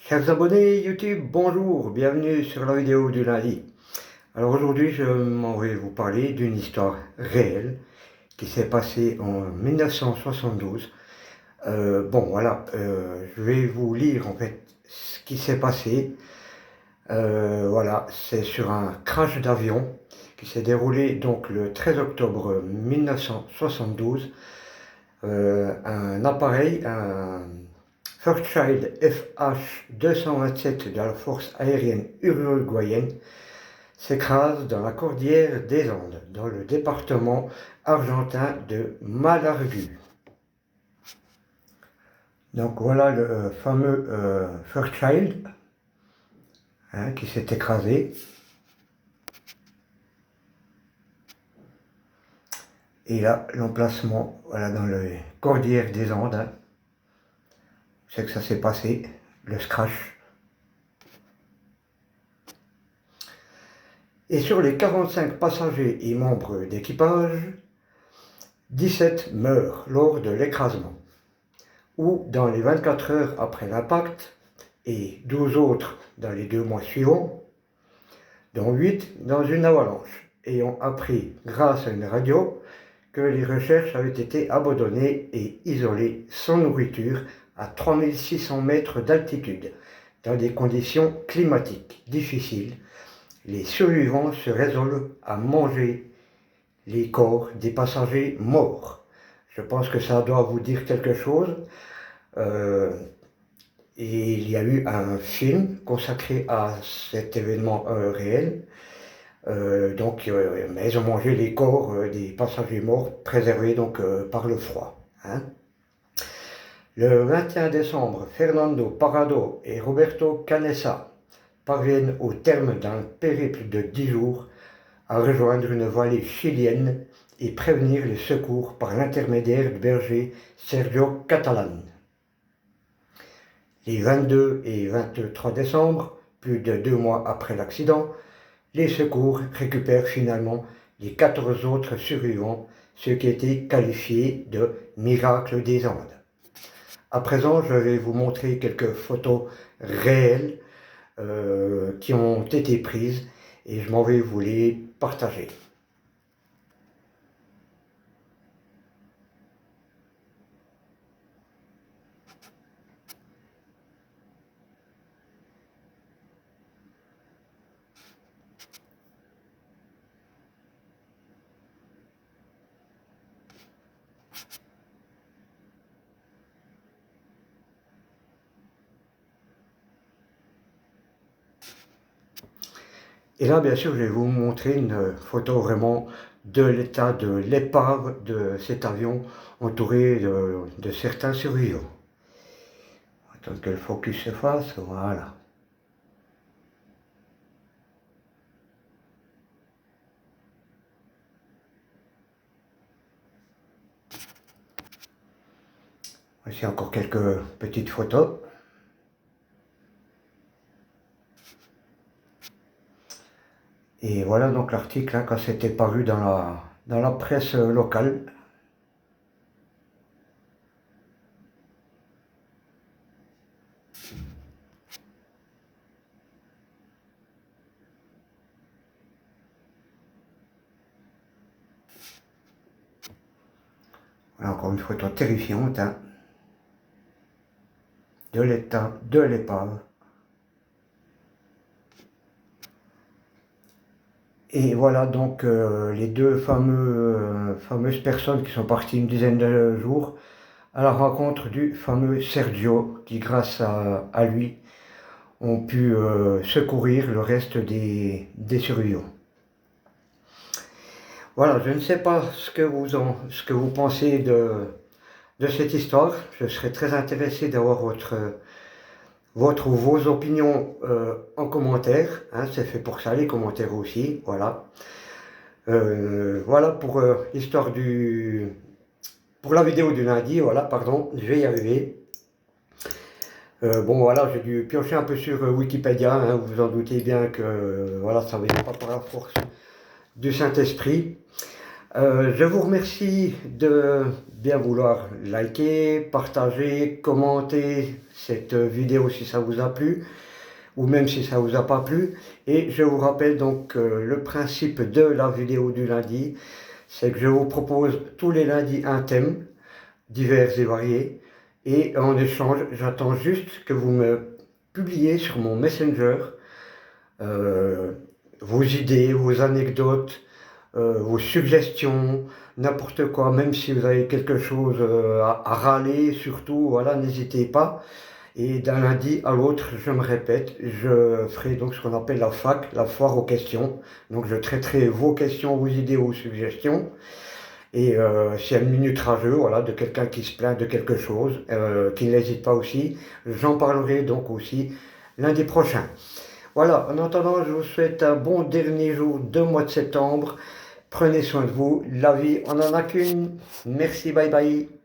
Chers abonnés YouTube, bonjour, bienvenue sur la vidéo du lundi. Alors aujourd'hui, je m'en vais vous parler d'une histoire réelle qui s'est passée en 1972. Je vais vous lire en fait ce qui s'est passé. Voilà, c'est sur un crash d'avion qui s'est déroulé donc le 13 octobre 1972. Un appareil, un Fairchild FH-227 de la force aérienne uruguayenne s'écrase dans la cordillère des Andes, dans le département argentin de Malargüe. Donc voilà le fameux Fairchild qui s'est écrasé. Et là, l'emplacement, voilà, dans les cordillères des Andes, c'est que ça s'est passé, le crash. Et sur les 45 passagers et membres d'équipage, 17 meurent lors de l'écrasement, ou dans les 24 heures après l'impact, et 12 autres dans les 2 mois suivants, dont 8 dans une avalanche, ayant appris grâce à une radio que les recherches avaient été abandonnées et isolées sans nourriture à 3600 mètres d'altitude, dans des conditions climatiques difficiles. Les survivants se résolvent à manger les corps des passagers morts. Je pense que ça doit vous dire quelque chose. Et il y a eu un film consacré à cet événement réel. Mais ils ont mangé les corps des passagers morts, préservés donc par le froid. Le 21 décembre, Fernando Parrado et Roberto Canessa parviennent au terme d'un périple de 10 jours à rejoindre une vallée chilienne et prévenir les secours par l'intermédiaire du berger Sergio Catalán. Les 22 et 23 décembre, plus de 2 mois après l'accident, les secours récupèrent finalement les 14 autres survivants, ce qui a été qualifié de miracle des Andes. À présent, je vais vous montrer quelques photos réelles qui ont été prises et je m'en vais vous les partager. Et là, bien sûr, je vais vous montrer une photo vraiment de l'état de l'épave de cet avion entouré de certains survivants. Attends que le focus se fasse, voilà. Voici encore quelques petites photos. Et voilà donc l'article hein, quand c'était paru dans la presse locale. Voilà encore une photo terrifiante hein, de l'état de l'épave. Et voilà donc les deux fameuses personnes qui sont parties une dizaine de jours à la rencontre du fameux Sergio qui grâce à lui ont pu secourir le reste des survivants. Voilà, je ne sais pas ce que vous pensez de cette histoire. Je serais très intéressé d'avoir votre ou vos opinions en commentaire. Hein, c'est fait pour ça, les commentaires aussi. Voilà. Voilà pour l'histoire pour la vidéo du lundi. Voilà, pardon, je vais y arriver. Bon voilà, j'ai dû piocher un peu sur Wikipédia. Hein, vous vous en doutez bien que voilà, ça ne vient pas par la force du Saint-Esprit. Je vous remercie de bien vouloir liker, partager, commenter cette vidéo si ça vous a plu, ou même si ça vous a pas plu. Et je vous rappelle donc le principe de la vidéo du lundi, c'est que je vous propose tous les lundis un thème, divers et variés, et en échange, j'attends juste que vous me publiez sur mon Messenger euh, vos idées, vos anecdotes, vos suggestions, n'importe quoi, même si vous avez quelque chose à râler, surtout, voilà, n'hésitez pas. Et d'un lundi à l'autre, je me répète, je ferai donc ce qu'on appelle la FAQ, la foire aux questions. Donc je traiterai vos questions, vos idées, vos suggestions. Et s'il y a une minute rageux, voilà, de quelqu'un qui se plaint de quelque chose, qui n'hésite pas aussi, j'en parlerai donc aussi lundi prochain. Voilà, en attendant, je vous souhaite un bon dernier jour de mois de septembre. Prenez soin de vous, la vie, on n'en a qu'une. Merci, bye bye.